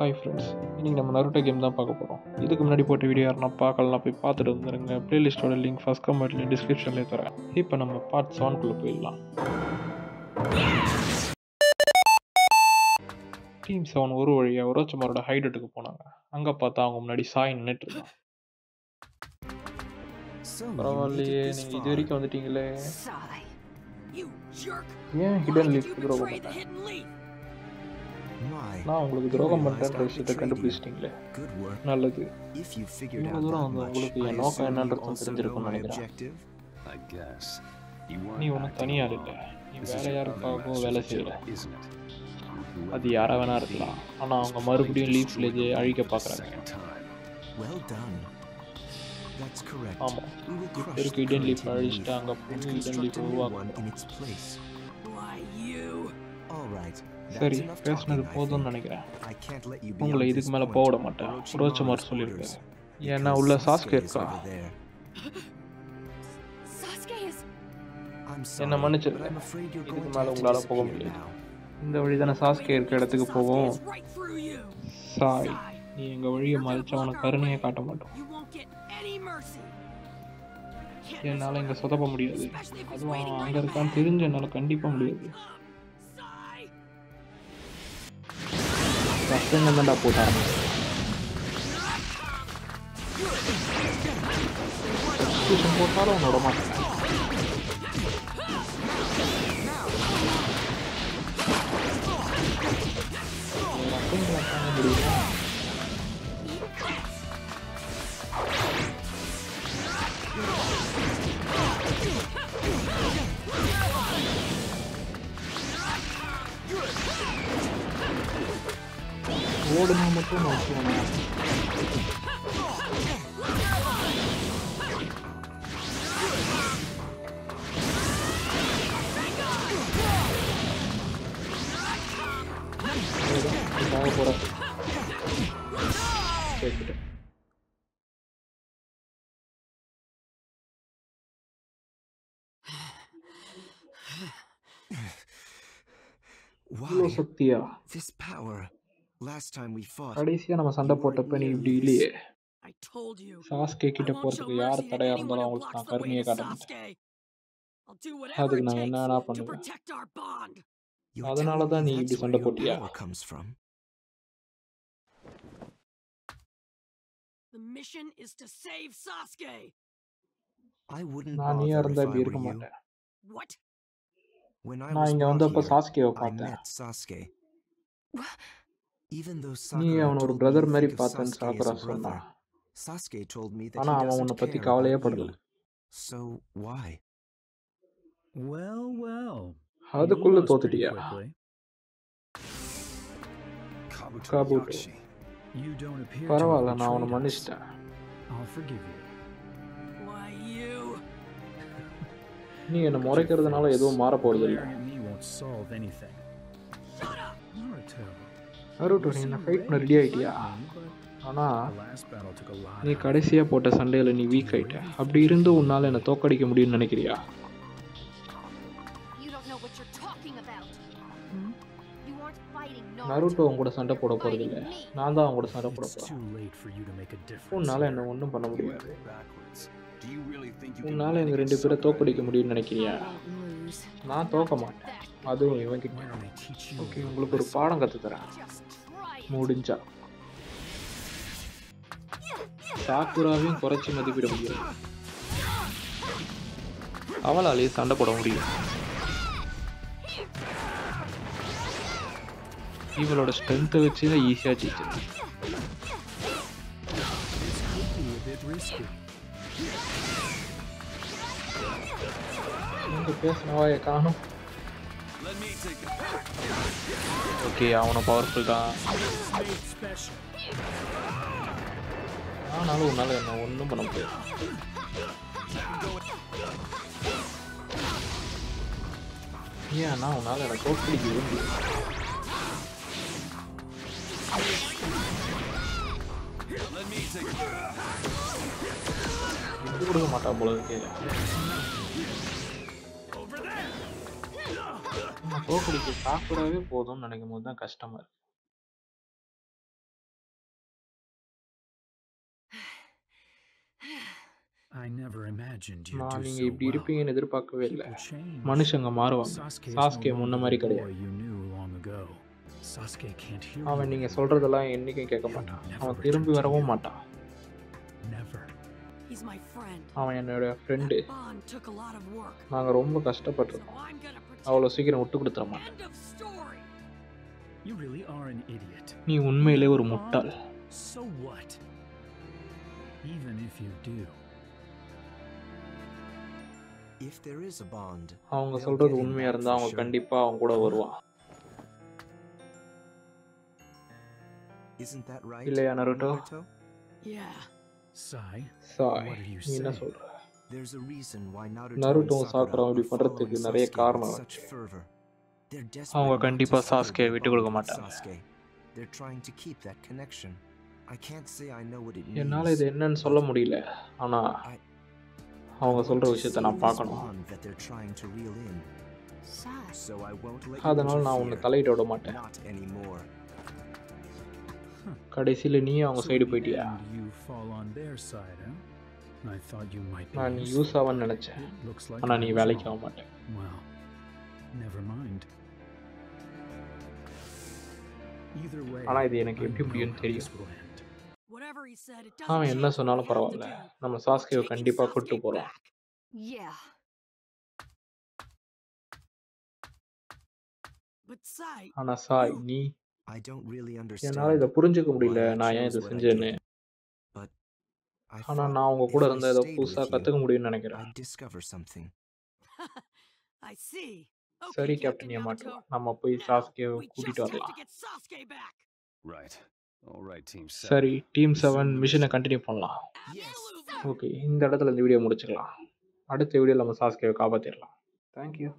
Hi friends, இன்றைக்கி நம்ம Naruto game தான் பார்க்க போகிறோம். இதுக்கு முன்னாடி போட்ட வீடியோ யாருன்னா பார்க்கலாம், போய் பார்த்துட்டு வந்துருங்க. ப்ளேலிஸ்ட்டோட லிங்க் ஃபஸ்ட் கமெண்ட்லேயும் டிஸ்கிரிப்ஷன்லேயும் தரேன். இப்போ நம்ம பார்ட் 7 போயிடலாம். டீம் 7 ஒரு வழியாக ஒரோச்சமாரோட ஹைடட்டுக்கு போனாங்க. அங்கே பார்த்தா அவங்க முன்னாடி சாய் நின்றுட்டு இருந்தான். பரவாயில்லையே, நீங்கள் இது வரைக்கும் வந்துட்டீங்களே. ஏன் ஹிடன் லீஃப் துரோகம் பண்ணேன்? நான் உங்களுக்கு துரோகம் பண்ணுறேன்ற விஷயத்தை கண்டுபிடிச்சிட்டிங்களே, நல்லது. இவ்வளோ தூரம் வந்து உங்களுக்கு என் நோக்கம் என்னன்றதும் தெரிஞ்சிருக்கும்னு நினைக்கிறேன். நீ ஒன்றும் தனியார் இல்லை, நீ வேற யாருக்காகவும் வேலை செய்யல. அது யாரா வேணா இருக்கலாம், ஆனால் அவங்க மறுபடியும் லீஃப் வில்லேஜை அழிக்க பார்க்குறாங்க. ஆமாம், இப்போ இருக்க இடன் லீஃப் அழிச்சிட்டு அங்கே புது இடன் லீஃப் உருவாக்கணும். சரி, பேசினது போதும்னு நினைக்கிறேன். உங்களை இதுக்கு மேலே போக விட மாட்டேன். ஒரோச்சமார் சொல்லியிருக்காரு. ஏன்னா உள்ள சாஸ்கே இருக்கா. என்ன மன்னிச்சிருக்கேன், இதுக்கு மேலே உங்களால் போக முடியாது. இந்த வழி தானே சாஸ்கே இருக்க இடத்துக்கு போகும். சாய், நீ எங்கள் வழியை மறைச்சு அவனுக்கு கருணையை காட்ட மாட்டோம். என்னால் இங்கே சொதப்ப முடியாது. அதுவும் அவன் அங்கே இருக்கான்னு தெரிஞ்சு என்னால் கண்டிப்பாக முடியாது. கஷ்டங்கள் தான்டா போட்டாங்க. போட்டாலும் அவனோட மாட்டேன். முடியுமா? ஓடுனா மட்டும் நான் போகிறேன். சக்தியா, கடைசியா நம்ம சண்டை போட்டப்ப நீ இப்படி இல்லையே. சாஸ்கே கிட்ட போறதுக்கு யார் தடையா இருந்தாலும் அவங்களுக்கு நான் கருணையை காட்ட மாட்டேன். அதுக்கு நான் என்ன வேணா பண்ணுவேன். அதனாலதான் நீ இப்படி சண்டை போட்டியா? நான் நீயா இருந்தா இப்படி இருக்க மாட்டேன். நான் இங்க வந்தப்ப சாஸ்கேவை பார்த்தேன். நீ அவன் ஒரு பிரதர் மாதிரி பார்த்தேன்னு சாக்குரா சொன்னான். ஆனா அவன் உன்னை பத்தி கவலையே படல. அதுக்குள்ள தோத்துட்டியா? காபூட்டோ, பரவாயில்ல, நான் அவனை மன்னிச்சிட்டேன். நீ என்ன முறைக்கிறதுனால எதுவும் மாற போறது இல்லை. நருட்டோ, நீ என்ன ஃபைட் பண்ண ரெடி ஆகிட்டியா? ஆனால் நீ கடைசியாக போட்ட சண்டையில் நீ வீக் ஆகிட்ட. அப்படி இருந்து உன்னால் என்னை தோக்கடிக்க முடியும்னு நினைக்கிறியா? நருட்டோ உன் கூட சண்டை போட போகிறது இல்லை, நான் தான் அவன் கூட சண்டை போட போகிறேன். உன்னால் என்னை ஒன்றும் பண்ண முடியாது. உன்னால் எங்கள் 2 பேரை தோக்கடிக்க முடியும்னு நினைக்கிறியா? நான் தோக்க மாட்டேன், அதுவும் இவங்கிட்ட. ஓகே, உங்களுக்கு ஒரு பாடம் கற்றுத்தரேன். முடிஞ்சா சாக்குராவையும் குறைச்சி மதிப்பிட முடியாது. அவளாலே சண்டை போட முடியும். இவளோட ஸ்ட்ரென்த்தை வச்சு தான் ஈஸியாக ஜெயிச்சிருக்கு. நீங்க பேசினவாய காணும். ஓகே, அவனை பவர்ஃபுல் தான். ஆனாலும் உன்னால என்ன ஒன்றும் பண்ண முடியாது. ஏன்னா உன்னால எனக்கு தோற்கடிக்க விரும்புது. விட்டு கொடுக்க மாட்டா போல இருக்கு. தோக்கடிக்க சாப்பிடவே போதும்னு நினைக்கும் போது தான் கஷ்டமா இருக்கு. I never imagined you'd நான் do நீங்க so இப்படி well. இருப்பீங்கன்னு எதிர்பார்க்கவே இல்ல. People change. மனுஷங்க மாறுவாங்க. Sasuke is no Sasuke longer முன்ன the மாதிரி boy கிடையாது. you knew long ago. Sasuke can't hear you அவன் நீங்க anymore. சொல்றதெல்லாம் என்னைக்கும் கேட்க He'll மாட்டான். never அவன் return திரும்பி to வரவும் you. மாட்டான். Never. He's my friend. அவன் என்னோட friend. That bond took a lot of work. நாங்க ரொம்ப So கஷ்டப்பட்டிருக்கோம். I'm gonna protect அவ்வளோ சீக்கிரம் விட்டு கொடுத்துற மாட்டேன். End of story. You really are an idiot. நீ உண்மையிலே ஒரு முட்டாள். So what? Even if you do. If there is a bond, அவங்க they'll சொல்றது get him உண்மையா back இருந்தா for அவங்க sure. கண்டிப்பா அவங்க கூட வருவான். Isn't that right? இல்லையா Naruto? Yeah. Sai, Sai, what did you நீ என்ன say? சொல்ற? There's a reason why Naruto and நருட்டோவும் Sakura சாக்குராவும் இப்படி are பண்றதுக்கு following நிறைய Sasuke காரணம் with such இருக்கு. fervor. They're அவங்க desperate not கண்டிப்பா to sever சாஸ்கே their விட்டு bond கொடுக்க with மாட்டாங்க. Sasuke. They're trying to keep that connection. I can't say I know what it என்னால means. இது என்னன்னு சொல்ல முடியல. ஆனா I அவங்க want சொல்ற to விஷயத்த save நான் this பார்க்கணும். bond that they're trying to reel in. Sai. So I won't let you அதனால நான் உன்னை interfere. தலையிட விட மாட்டேன். Not anymore. கடைசியில நீயும் அவங்க So சைடு in the போயிட்டியா? end, you fall on their side, huh? I thought you might be நான் நீ useful. யூஸ் ஆவன்னு நினைச்சேன். It looks like ஆனா I நீ was வேலைக்கு wrong. ஆக மாட்டேன். Well, never mind. Either way, ஆனா இது எனக்கு I எப்படி know முடியும்னு how தெரியும். this will end. Whatever he said, it அவன் doesn't என்ன change what we சொன்னாலும் have to பரவாயில்ல. do. நம்ம We're சாஸ்கேவை taking கண்டிப்பா கூட்டு Sasuke போறோம். back. Yeah. But Sai, ஆனா சாய், நீ I don't really என்னால இதை understand புரிஞ்சுக்க முடியல. why I நான் ஏன் chose இதை what I செஞ்சேன்னு. did. But I ஆனா thought நான் உங்க கூட if I இருந்தா ஏதோ stayed புதுசா with you, கத்துக்க முடியும்னு நினைக்கிறேன். I'd discover something. I see. Okay, சரி Captain கேப்டன் Yamato. Yamato, நம்ம போய் Now, சாஸ்கேவை we just கூட்டிட்டு have to வரலாம். get Sasuke back. Right. All right, Team 7. சரி, team 7 Resume the மிஷனை mission. Continue பண்ணலாம். Yes. Absolutely. ஓகே, இந்த இடத்துல இந்த வீடியோ முடிச்சுக்கலாம். அடுத்த வீடியோவில் நம்ம சாஸ்கேவை காப்பாற்றிடலாம். தேங்க்யூ.